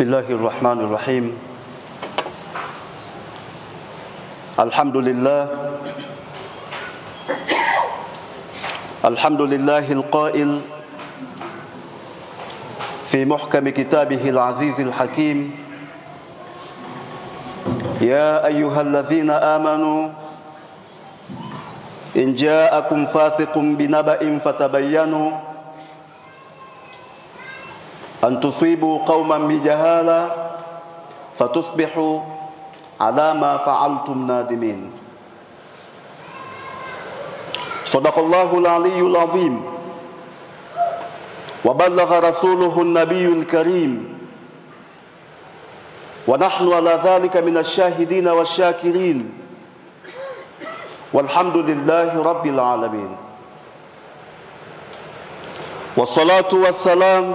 بسم الله الرحمن الرحيم. الحمد لله القائل في محكم كتابه العزيز الحكيم: يا أيها الذين آمنوا إن جاءكم فاسق بنبأ فتبينوا أن تصيبوا قوما بجهالة فتصبحوا على ما فعلتم نادمين. صدق الله العلي العظيم وبلغ رسوله النبي الكريم، ونحن على ذلك من الشاهدين والشاكرين، والحمد لله رب العالمين. والصلاة والسلام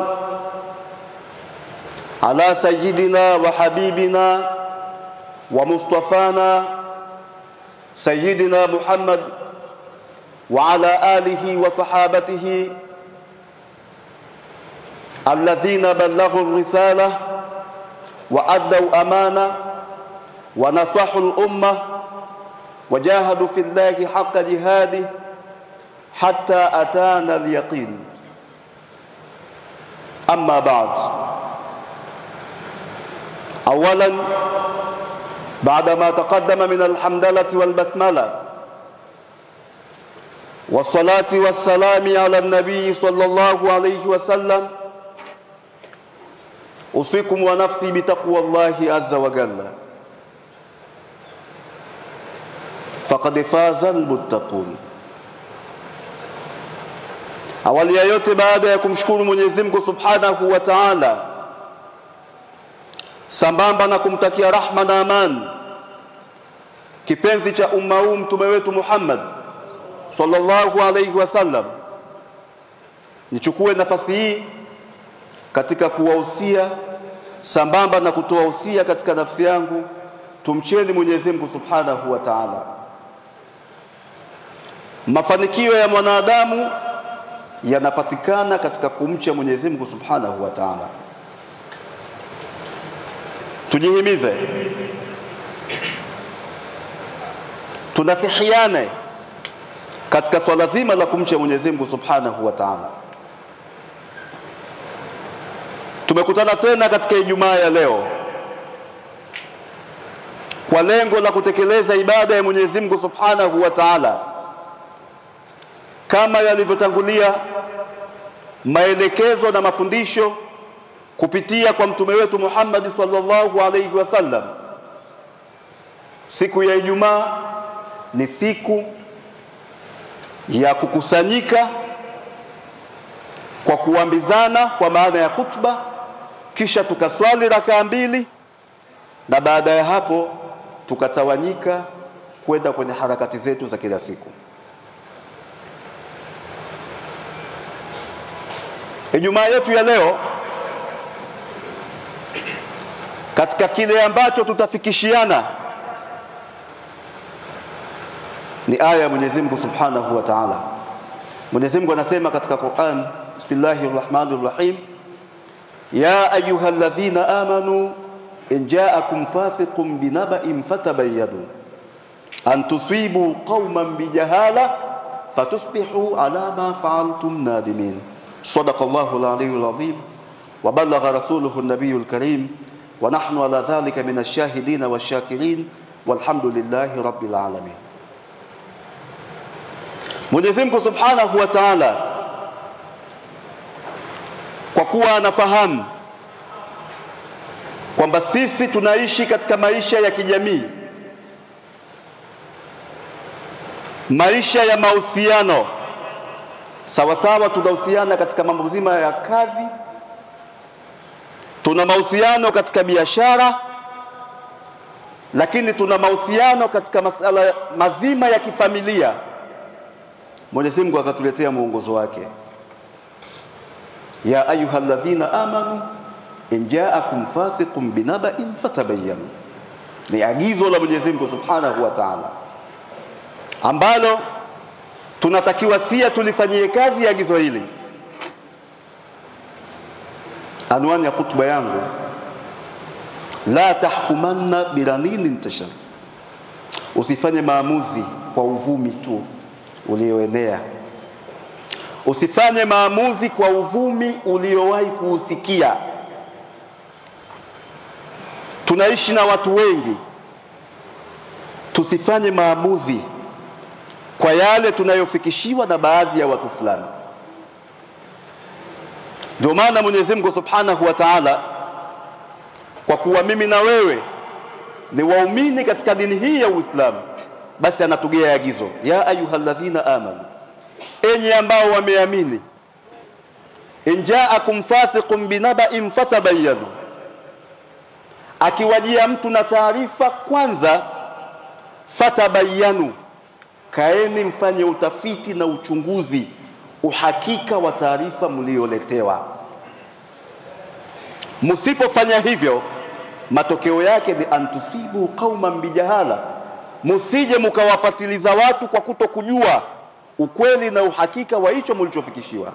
على سيدنا وحبيبنا ومصطفانا سيدنا محمد وعلى آله وصحابته الذين بلغوا الرسالة وأدوا أمانة ونصحوا الأمة وجاهدوا في الله حق جهاده حتى أتانا اليقين. أما بعد، أولا بعدما تقدم من الحمدلة والبسملة والصلاة والسلام على النبي صلى الله عليه وسلم، أوصيكم ونفسي بتقوى الله عز وجل، فقد فاز المتقون. Awali ya yote, baada ya kumshukuru Mwenyezi Mungu Subhanahu wa Ta'ala, sambamba na kumtakia rahma na aman kipenzi cha umma huu mtume wetu Muhammad sallallahu alayhi wasallam, nichukue nafasi hii katika kuwahusia sambamba na kutoa husia katika nafsi yangu, tumcheni Mwenyezi Mungu Subhanahu wa Ta'ala. Mafanikio ya mwanadamu yanapatikana katika kumcha Mwenyezi Mungu Subhanahu wa Ta'ala. Tujihimize, tunasihiane katika swala zima la kumcha Mwenyezi Mungu Subhanahu wa Ta'ala. Tumekutana tena katika Ijumaa ya leo kwa lengo la kutekeleza ibada ya Mwenyezi Mungu Subhanahu wa Ta'ala kama yalivyotangulia maelekezo na mafundisho kupitia kwa mtume wetu Muhammad sallallahu alayhi wasallam. Siku ya Ijumaa ni siku ya kukusanyika kwa kuambizana, kwa maana ya khutba, kisha tukaswali rakaa mbili, na baada ya hapo tukatawanyika kwenda kwenye harakati zetu za kila siku. Ijumaa yetu ya leo, katika kile ambacho tutafikishiana, ni aya ya Mwenyezi Mungu Subhanahu wa Ta'ala. Mwenyezi Mungu anasema katika Qur'an, Bismillahir Rahmanir Rahim: ya ayyuhalladhina amanu in ja'akum fasiqun binaba'in fatabayyanu an tusibu qauman bijahala fatusbihu ala ma fa'altum nadimin. Sadaqallahu al-aliyyul azim wa ballagha rasuluhu an-nabiyyul karim, wa nahnu ala dhalika min ash-shahidin wash-shakirin, walhamdulillahi rabbil alamin. Mwenyezi Mungu Subhanahu wa Ta'ala, kwa kuwa anafahamu kwamba sisi tunaishi katika maisha ya kijamii, maisha ya mahusiano, sawasawa tunahusiana katika mambo mazima ya kazi, tuna mahusiano katika biashara, lakini tuna mahusiano katika masala mazima ya kifamilia. Mwenyezi Mungu akatuletea mwongozo wake: ya ayyuhalladhina amanu in ja'akum fasiqun binaba'in fatabayyanu. Ni agizo la Mwenyezi Mungu Subhanahu wa Ta'ala ambalo tunatakiwa sia tulifanyie kazi ya agizo hili. Anwani ya hutuba yangu la tahkumanna biranini intashar, usifanye maamuzi kwa uvumi tu ulioenea, usifanye maamuzi kwa uvumi uliowahi kuusikia. Tunaishi na watu wengi, tusifanye maamuzi kwa yale tunayofikishiwa na baadhi ya watu fulani. Ndio maana Mwenyezi Mungu Subhanahu wa Ta'ala, kwa kuwa mimi na wewe ni waumini katika dini hii ya Uislamu, basi anatugea agizo, ya ayyuhalladhina amanu, enyi ambao wameamini, in ja'akum fasiqun binaba'in fatabayyanu, akiwajia mtu na taarifa, kwanza fatabayyanu, kaeni mfanye utafiti na uchunguzi, uhakika wa taarifa mlioletewa. Msipofanya hivyo, matokeo yake ni antusibu qauman bijahala, msije mkawapatiliza watu kwa kutokujua ukweli na uhakika wa hicho mlichofikishiwa.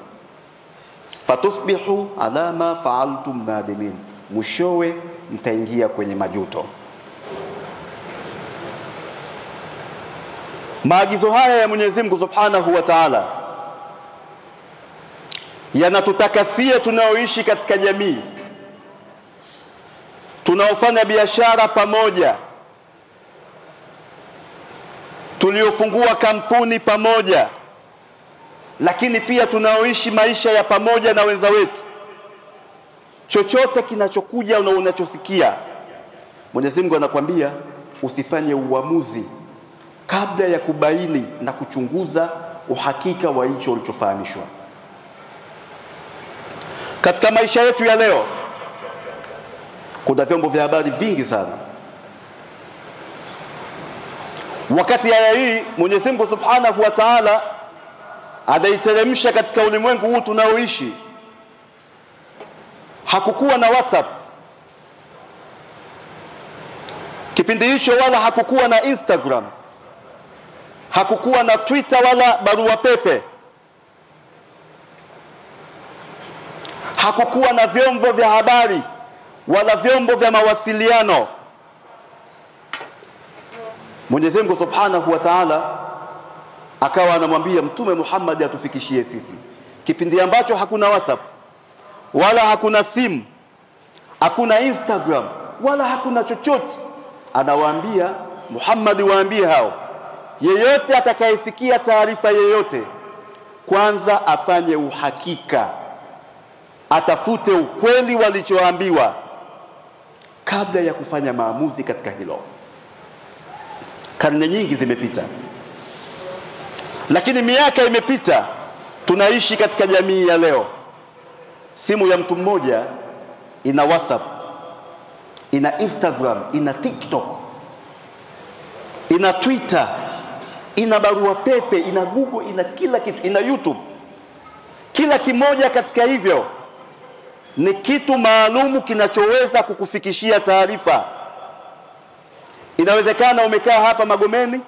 Fatusbihu ala ma fa'altum nadimin, mwishowe mtaingia kwenye majuto. Maagizo haya ya Mwenyezi Mungu Subhanahu wa Ta'ala yanatutakasia tunaoishi katika jamii, tunaofanya biashara pamoja, tuliofungua kampuni pamoja, lakini pia tunaoishi maisha ya pamoja na wenza wetu. Chochote kinachokuja na unachosikia, Mwenyezi Mungu anakuambia usifanye uamuzi kabla ya kubaini na kuchunguza uhakika wa hicho ulichofahamishwa. Katika maisha yetu ya leo kuna vyombo vya habari vingi sana. Wakati aya hii Mwenyezi Mungu Subhanahu wa Ta'ala anaiteremsha katika ulimwengu huu tunaoishi, hakukuwa na WhatsApp kipindi hicho, wala hakukuwa na Instagram, hakukuwa na Twitter wala barua pepe, hakukuwa na vyombo vya habari wala vyombo vya mawasiliano. Mwenyezi Mungu Subhanahu wa Ta'ala akawa anamwambia Mtume Muhammad atufikishie sisi, kipindi ambacho hakuna WhatsApp wala hakuna simu, hakuna Instagram wala hakuna chochote. Anawaambia Muhammad, waambie hao, yeyote atakayesikia taarifa yeyote, kwanza afanye uhakika, atafute ukweli walichoambiwa kabla ya kufanya maamuzi katika hilo. Karne nyingi zimepita, lakini miaka imepita, tunaishi katika jamii ya leo. Simu ya mtu mmoja ina WhatsApp, ina Instagram, ina TikTok, ina Twitter, ina barua pepe, ina Google, ina kila kitu, ina YouTube. Kila kimoja katika hivyo ni kitu maalumu kinachoweza kukufikishia taarifa. Inawezekana umekaa hapa Magomeni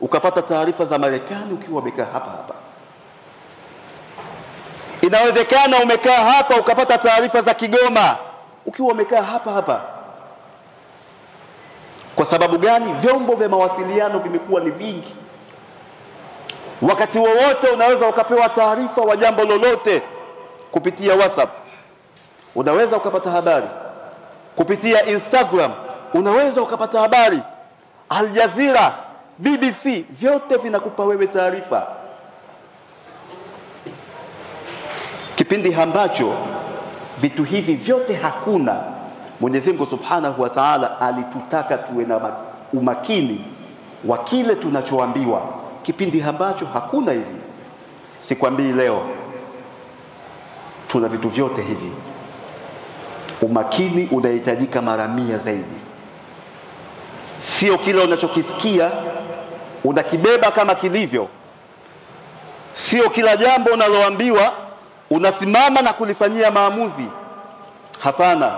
ukapata taarifa za Marekani ukiwa umekaa hapa hapa. Inawezekana umekaa hapa ukapata taarifa za Kigoma ukiwa umekaa hapa hapa. Kwa sababu gani? Vyombo vya mawasiliano vimekuwa ni vingi. Wakati wowote unaweza ukapewa taarifa wa jambo lolote kupitia WhatsApp, unaweza ukapata habari. Kupitia Instagram unaweza ukapata habari. Al Jazeera, BBC, vyote vinakupa wewe taarifa. Kipindi ambacho vitu hivi vyote hakuna, Mwenyezi Mungu Subhanahu wa Ta'ala alitutaka tuwe na umakini wa kile tunachoambiwa. Kipindi ambacho hakuna hivi, sikwambii leo tuna vitu vyote hivi, umakini unahitajika mara 100 zaidi. Sio kile unachokisikia unakibeba kama kilivyo. Sio kila jambo unaloambiwa unasimama na kulifanyia maamuzi. Hapana,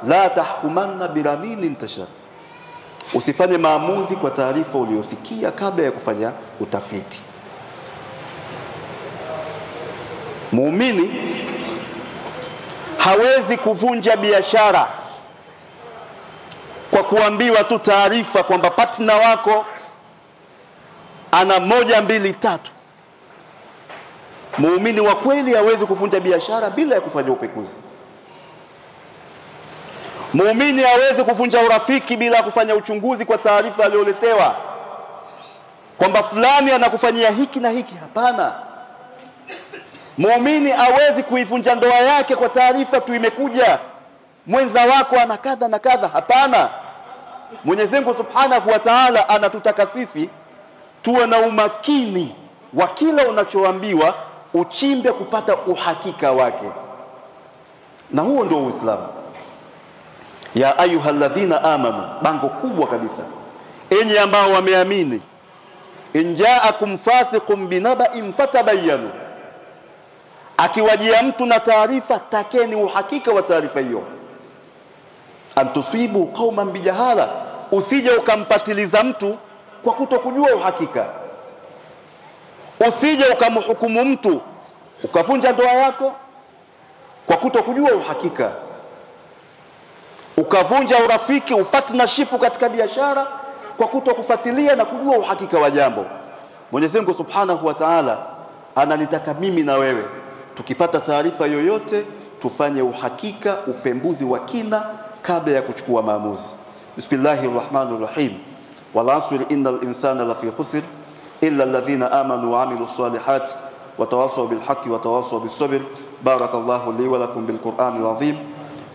la tahkumanna biranini intashar, usifanye maamuzi kwa taarifa uliyosikia kabla ya kufanya utafiti. Muumini hawezi kuvunja biashara kwa kuambiwa tu taarifa kwamba partner wako ana 1 2 3. Muumini wa kweli hawezi kuvunja biashara bila ya kufanya upekuzi. Muumini hawezi kuvunja urafiki bila ya kufanya uchunguzi kwa taarifa aliyoletewa kwamba fulani anakufanyia hiki na hiki. Hapana. Muumini hawezi kuivunja ndoa yake kwa taarifa tu imekuja mwenza wako ana kadha na kadha. Hapana. Mwenyezi Mungu Subhanahu wa Ta'ala anatutaka sisi tuwe na umakini wa kila unachoambiwa, uchimbe kupata uhakika wake. Na huo ndio Uislamu. Ya ayyuhalladhina amanu, bango kubwa kabisa. Enyi ambao wameamini, in ja'akum fasiqun binaba'in fatabayyanu, akiwajia mtu na taarifa, takeni uhakika wa taarifa hiyo. Antusibu qauman bijahala, usije ukampatiliza mtu kwa kutokujua uhakika. Usije ukamhukumu mtu ukavunja ndoa yako kwa kutokujua uhakika. Ukavunja urafiki, partnership katika biashara kwa kutokufuatilia na kujua uhakika wa jambo. Mwenyezi Mungu Subhanahu wa Ta'ala ananitaka mimi na wewe tukipata taarifa yoyote tufanye uhakika, upembuzi wa kina kabla ya kuchukua maamuzi. Bismillahirrahmanirrahim. Wal 'asri innal insana lafi khusr illa alladhina amanu wa 'amilus salihat wa tawassaw bil haqqi wa tawassaw bis sabr. Barakallahu li wa lakum bil Qur'anil 'azim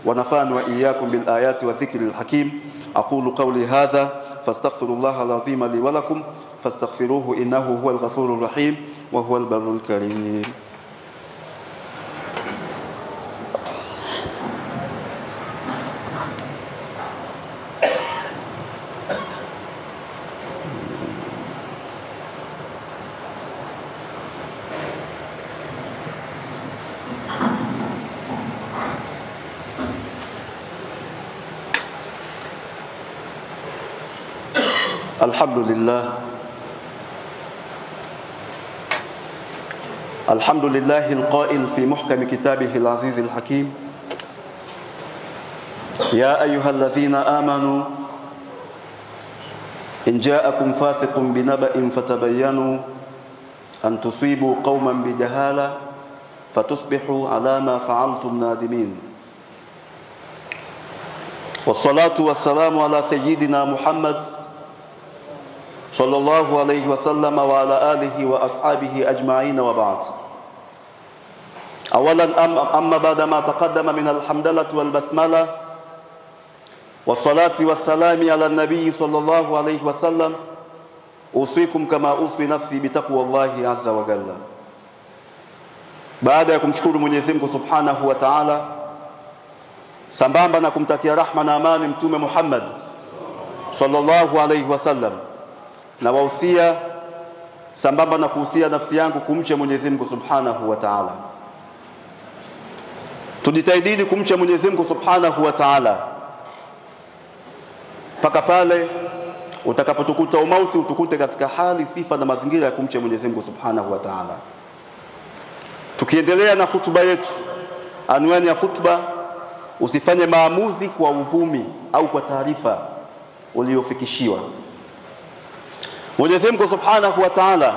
wa nafa'ani wa iyyakum bil ayati wa dhikril hakim. Aqulu qawli hadha fastaghfirullaha al-'azim li wa lakum fastaghfiruhu innahu huwal ghafurur rahim wa huwal barrul karim. الحمد لله القائل في محكم كتابه العزيز الحكيم يا أيها الذين آمنوا إن جاءكم فاسق بنبأ فتبينوا أن تصيبوا قوما بجهالة فتصبحوا على ما فعلتم نادمين. والصلاة والسلام على سيدنا محمد صلى الله عليه وسلم وعلى آله وأصحابه أجمعين وبعد. أولا أما بعد ما تقدم من الحمدلة والبسملة والصلاة والسلام على النبي صلى الله عليه وسلم أوصيكم كما أوصي نفسي بتقوى الله عز وجل. Baada ya kumshukuru Mwenyezi Mungu Subhanahu wa Ta'ala, sambamba na kumtakia rahma na amani Mtume Muhammad sallallahu alayhi wasallam, na wahusia sambamba na kuhusia nafsi yangu kumcha Mwenyezi Mungu Subhanahu wa Ta'ala. Tujitahidi kumcha Mwenyezi Mungu Subhanahu wa Ta'ala mpaka pale utakapotukuta umauti, utukute katika hali, sifa na mazingira ya kumcha Mwenyezi Mungu Subhanahu wa Ta'ala. Tukiendelea na hutuba yetu, anwani ya hutuba, usifanye maamuzi kwa uvumi au kwa taarifa uliofikishiwa. Mwenyezi Mungu Subhanahu wa Ta'ala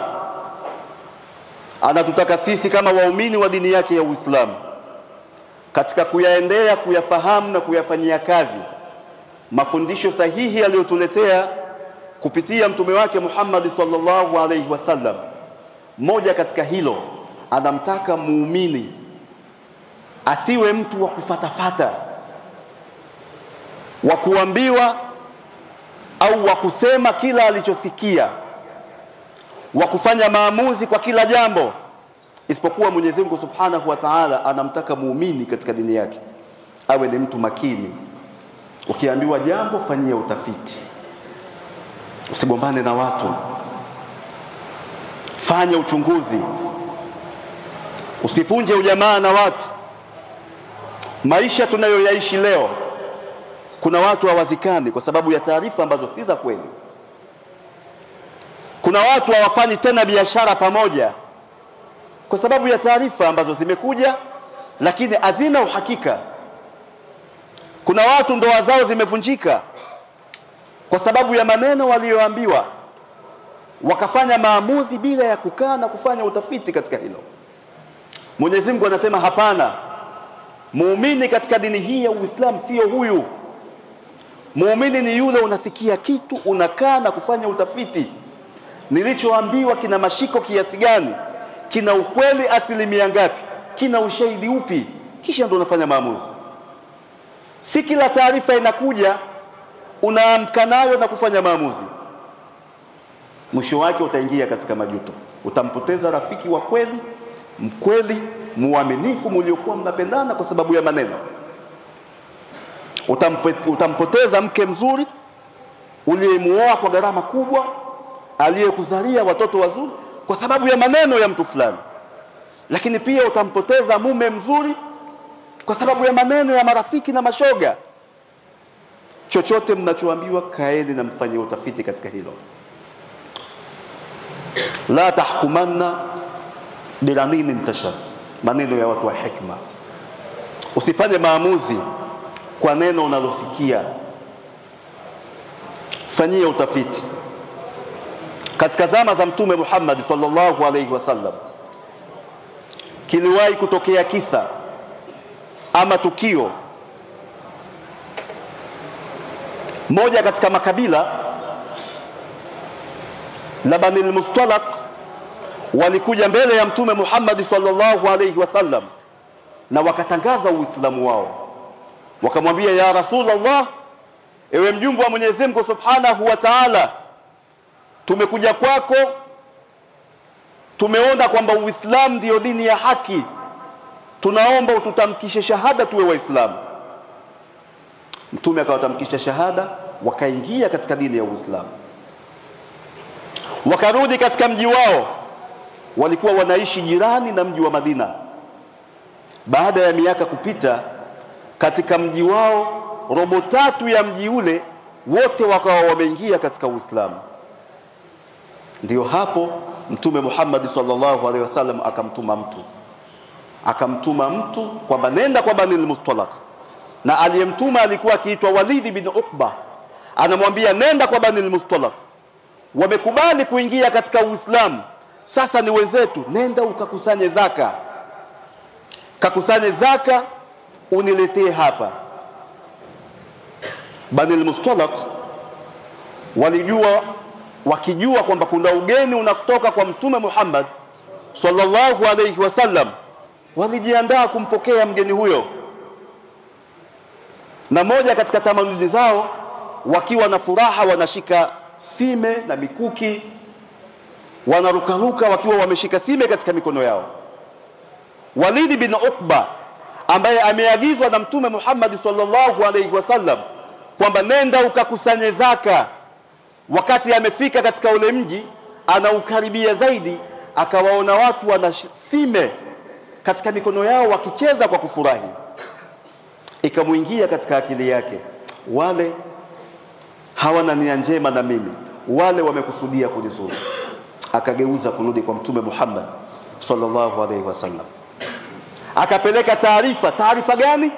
anatutaka sisi kama waumini wa dini yake ya Uislamu katika kuyaendea, kuyafahamu na kuyafanyia kazi mafundisho sahihi aliyotuletea kupitia mtume wake Muhammad sallallahu alaihi wasallam. Moja katika hilo, anamtaka muumini asiwe mtu wa kufatafata, wa kuambiwa au wa kusema kila alichosikia, wa kufanya maamuzi kwa kila jambo, isipokuwa Mwenyezi Mungu Subhanahu wa Ta'ala anamtaka muumini katika dini yake awe ni mtu makini. Ukiambiwa jambo, fanyia utafiti, usigombane na watu, fanya uchunguzi, usivunje ujamaa na watu. Maisha tunayoyaishi leo, kuna watu hawazikani kwa sababu ya taarifa ambazo si za kweli. Kuna watu hawafanyi tena biashara pamoja kwa sababu ya taarifa ambazo zimekuja lakini hazina uhakika. Kuna watu ndoa zao zimevunjika kwa sababu ya maneno walioambiwa, wakafanya maamuzi bila ya kukaa na kufanya utafiti katika hilo. Mwenyezi Mungu anasema hapana, muumini katika dini hii ya Uislamu sio huyu. Muumini ni yule unasikia kitu, unakaa na kufanya utafiti, nilichoambiwa kina mashiko kiasi gani, kina ukweli asilimia ngapi, kina ushahidi upi, kisha ndo unafanya maamuzi. Si kila taarifa inakuja unaamka nayo na kufanya maamuzi. Mwisho wake utaingia katika majuto, utampoteza rafiki wa kweli, mkweli, muaminifu, mliokuwa mnapendana kwa sababu ya maneno. Utampoteza mke mzuri uliyemuoa kwa gharama kubwa, aliyekuzalia watoto wazuri kwa sababu ya maneno ya mtu fulani. Lakini pia utampoteza mume mzuri kwa sababu ya maneno ya marafiki na mashoga. Chochote mnachoambiwa, kaeni na mfanye utafiti katika hilo. La tahkumanna bilanini intashar, maneno ya watu wa hikma. Usifanye maamuzi kwa neno unalosikia, fanyia utafiti. Katika zama za Mtume Muhammad sallallahu alaihi wasallam, kiliwahi kutokea kisa ama tukio moja katika makabila la Bani al-Mustalaq walikuja mbele ya Mtume Muhammad sallallahu alaihi wasallam na wakatangaza Uislamu wao. Wakamwambia, ya Rasulullah, ewe mjumbe wa Mwenyezi Mungu Subhanahu wa Ta'ala, tumekuja kwako, tumeona kwamba Uislamu ndio dini ya haki, tunaomba ututamkishe shahada tuwe Waislamu. Mtume akawatamkisha shahada, wakaingia katika dini ya Uislamu. Wakarudi katika mji wao, walikuwa wanaishi jirani na mji wa Madina. Baada ya miaka kupita, katika mji wao robo tatu ya mji ule wote wakawa wameingia katika Uislamu. Ndio hapo Mtume Muhammad sallallahu alaihi wasallam akamtuma mtu kwamba nenda kwa Bani al-Mustalaq, na aliyemtuma alikuwa akiitwa Walid bin Uqba. Anamwambia, nenda kwa Bani al-Mustalaq, wamekubali kuingia katika Uislamu, sasa ni wenzetu, nenda ukakusanye zaka, kakusanye zaka uniletee hapa. Bani al-Mustalaq wakijua kwamba kuna ugeni unakutoka kwa Mtume Muhammad sallallahu alayhi wasallam, walijiandaa kumpokea mgeni huyo. Na moja katika tamaduni zao, wakiwa na furaha, wanashika sime na mikuki, wanarukaruka wakiwa wameshika sime katika mikono yao. Walid bin Uqba, ambaye ameagizwa na Mtume Muhammad sallallahu alayhi wasallam kwamba nenda ukakusanye zaka, wakati amefika katika ule mji, anaukaribia zaidi, akawaona watu wana sime katika mikono yao wakicheza kwa kufurahi. Ikamuingia katika akili yake, wale hawana nia njema na mimi, wale wamekusudia kunizuru. Akageuza kurudi kwa Mtume Muhammad sallallahu alaihi wasallam, akapeleka taarifa gani?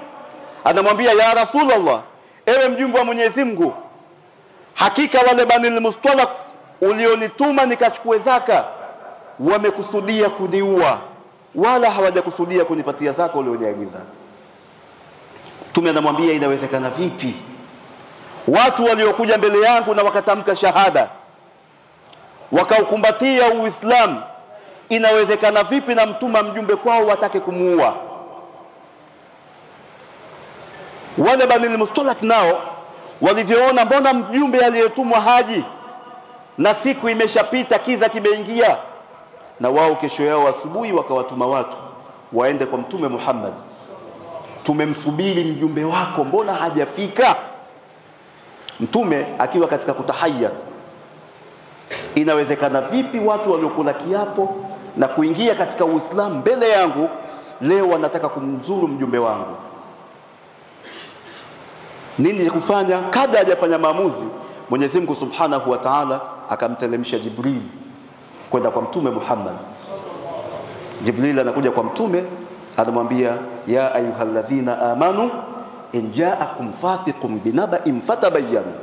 Anamwambia, ya Rasulullah, ewe mjumbe wa Mwenyezi Mungu, hakika wale Bani al-Mustalaq ulionituma nikachukue zaka wamekusudia kuniua, wala hawajakusudia kunipatia zaka ulioniagiza. Mtume anamwambia, inawezekana vipi watu waliokuja mbele yangu na wakatamka shahada, wakaukumbatia Uislamu, inawezekana vipi na mtuma mjumbe kwao watake kumuua? Wale Bani al-Mustalaq nao walivyoona, mbona mjumbe aliyetumwa haji na siku imeshapita, kiza kimeingia, na wao kesho yao asubuhi wakawatuma watu waende kwa Mtume Muhammad, tumemsubiri mjumbe wako, mbona hajafika? Mtume akiwa katika kutahayya, inawezekana vipi watu waliokula kiapo na kuingia katika Uislamu mbele yangu leo wanataka kumzuru mjumbe wangu? Nini kufanya? Kabla hajafanya maamuzi, Mwenyezi Mungu Subhanahu wa Ta'ala akamteremsha Jibril kwenda kwa Mtume Muhammad. Jibril anakuja kwa Mtume, anamwambia, ya ayyuhalladhina amanu in ja'akum fasiqun binaba'in fatabayyanu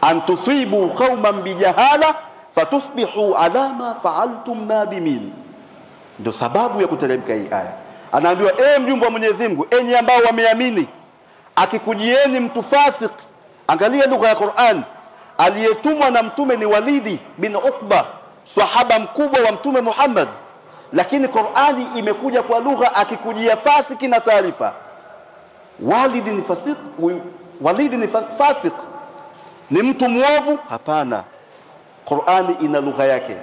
an tusibu qauman bijahala fatusbihu ala ma fa'altum nadimin. Ndio sababu ya kuteremka hii aya. Anaambiwa mjumbe wa Mwenyezi Mungu, enyi ambao wameamini, akikujieni mtu fasik, angalia lugha ya Qur'an, aliyetumwa na mtume ni Walidi bin Uqba, sahaba mkubwa wa mtume Muhammad, lakini Qur'ani imekuja kwa lugha akikujia fasiki na taarifa. Walidi ni fasik, Walidi ni fasik, ni mtu muovu? Hapana. Qur'ani ina lugha yake.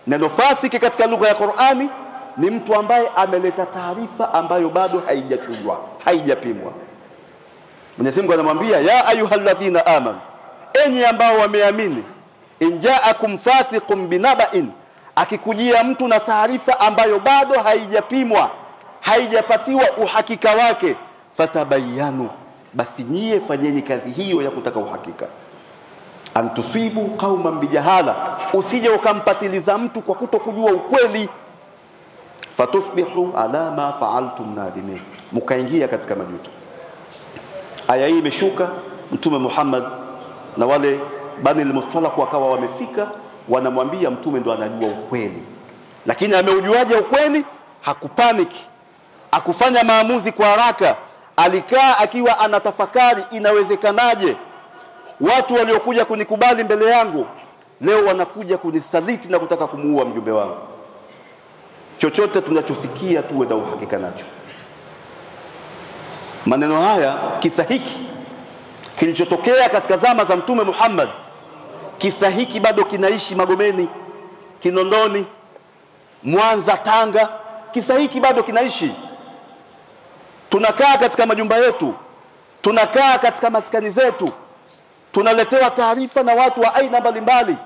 Neno fasiki katika lugha ya Qur'ani ni mtu ambaye ameleta taarifa ambayo bado haijachujwa, haijapimwa. Mwenyezi Mungu anamwambia ya ayyuhalladhina amanu, enyi ambao wameamini, injaakum fasiqun binaba'in, akikujia mtu na taarifa ambayo bado haijapimwa, haijapatiwa uhakika wake, fatabayanu, basi nyie fanyeni kazi hiyo ya kutaka uhakika. Antusibu qauman bijahala, usije ukampatiliza mtu kwa kutokujua ukweli. Fatusbihu ala ma fa'altum nadimin, mkaingia katika majuto. Aya hii imeshuka, Mtume Muhammad na wale Bani al-Mustalaq wakawa wamefika, wanamwambia mtume ndo anajua ukweli. Lakini ameujuaje ukweli? Hakupaniki, akufanya maamuzi kwa haraka. Alikaa akiwa anatafakari, inawezekanaje watu waliokuja kunikubali mbele yangu leo wanakuja kunisaliti na kutaka kumuua mjumbe wangu. Chochote tunachosikia tuwe na uhakika nacho. Maneno haya, kisa hiki kilichotokea katika zama za Mtume Muhammad, kisa hiki bado kinaishi Magomeni, Kinondoni, Mwanza, Tanga. Kisa hiki bado kinaishi. Tunakaa katika majumba yetu, tunakaa katika maskani zetu, tunaletewa taarifa na watu wa aina mbalimbali.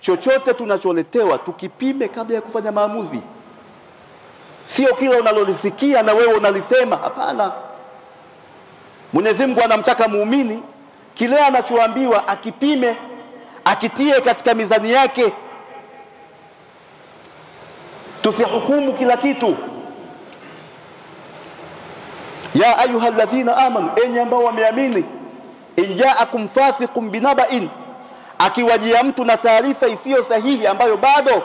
Chochote tunacholetewa tukipime kabla ya kufanya maamuzi. Sio kila unalolisikia na wewe unalisema, hapana. Mwenyezi Mungu anamtaka muumini kile anachoambiwa akipime, akitie katika mizani yake. Tusihukumu kila kitu. Ya ayyuhalladhina amanu, enyi ambao wameamini, injaakum fasiqun binaba'in, akiwajia mtu na taarifa isiyo sahihi ambayo bado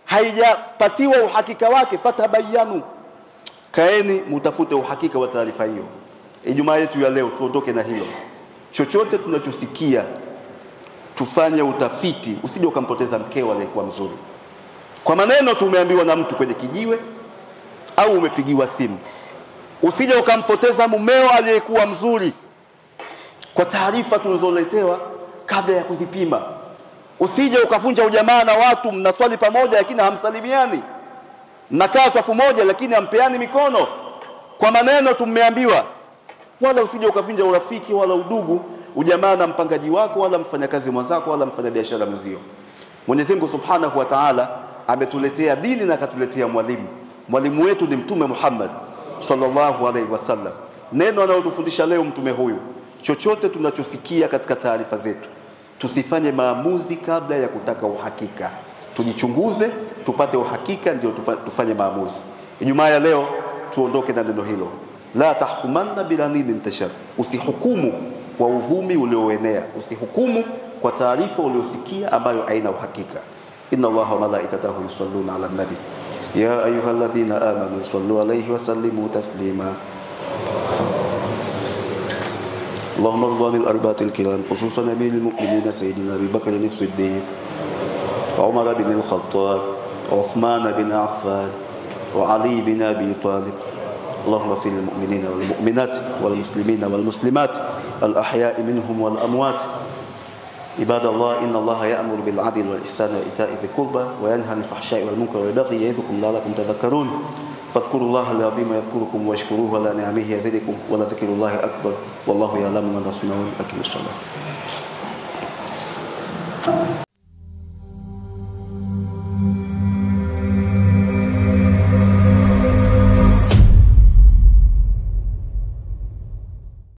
haijapatiwa uhakika wake, fatabayanu, kaeni mutafute uhakika wa taarifa hiyo. Ijumaa yetu ya leo tuondoke na hilo. Chochote tunachosikia tufanye utafiti, usije ukampoteza mkeo aliyekuwa mzuri kwa maneno tumeambiwa na mtu kwenye kijiwe au umepigiwa simu. Usije ukampoteza mumeo aliyekuwa mzuri kwa taarifa tulizoletewa kabla ya kuzipima. Usije ukavunja ujamaa na watu, mnaswali pamoja lakini hamsalimiani, mnakaa safu moja lakini hampeani mikono kwa maneno tumeambiwa. Wala usije ukavunja urafiki wala udugu, ujamaa na mpangaji wako wala mfanyakazi mwenzako wala mfanyabiashara mzio. Mwenyezi Mungu Subhanahu wa Ta'ala ametuletea dini na akatuletea mwalimu. Mwalimu wetu ni Mtume Muhammad sallallahu alaihi wasallam. Neno analotufundisha leo mtume huyu, chochote tunachosikia katika taarifa zetu tusifanye maamuzi kabla ya kutaka uhakika. Tujichunguze, tupate uhakika ndio tufanye maamuzi. Ijumaa ya leo tuondoke na neno hilo. La tahkumanna bila nini intashar. Usihukumu kwa uvumi ulioenea, usihukumu kwa taarifa uliosikia ambayo haina uhakika. Inna Allaha wa malaikatahu yusalluna ala nabi ya ayyuhalladhina amanu sallu alayhi wa sallimu taslima. اللهم ارض عن الأربعة الكرام خصوصا أمير المؤمنين سيدنا أبي بكر الصديق وعمر بن الخطاب وعثمان بن عفان وعلي بن أبي طالب. اللهم اغفر للمؤمنين والمؤمنات والمسلمين والمسلمات الأحياء منهم والأموات. عباد الله، إن الله يأمر بالعدل والإحسان وإيتاء ذي القربى وينهى عن الفحشاء والمنكر والبغي يعظكم لعلكم تذكرون. فاذكروا الله العظيم يذكركم واشكروه على نعمه يزدكم ولذكر الله أكبر والله يعلم ما تصنعون. أقيموا الصلاة.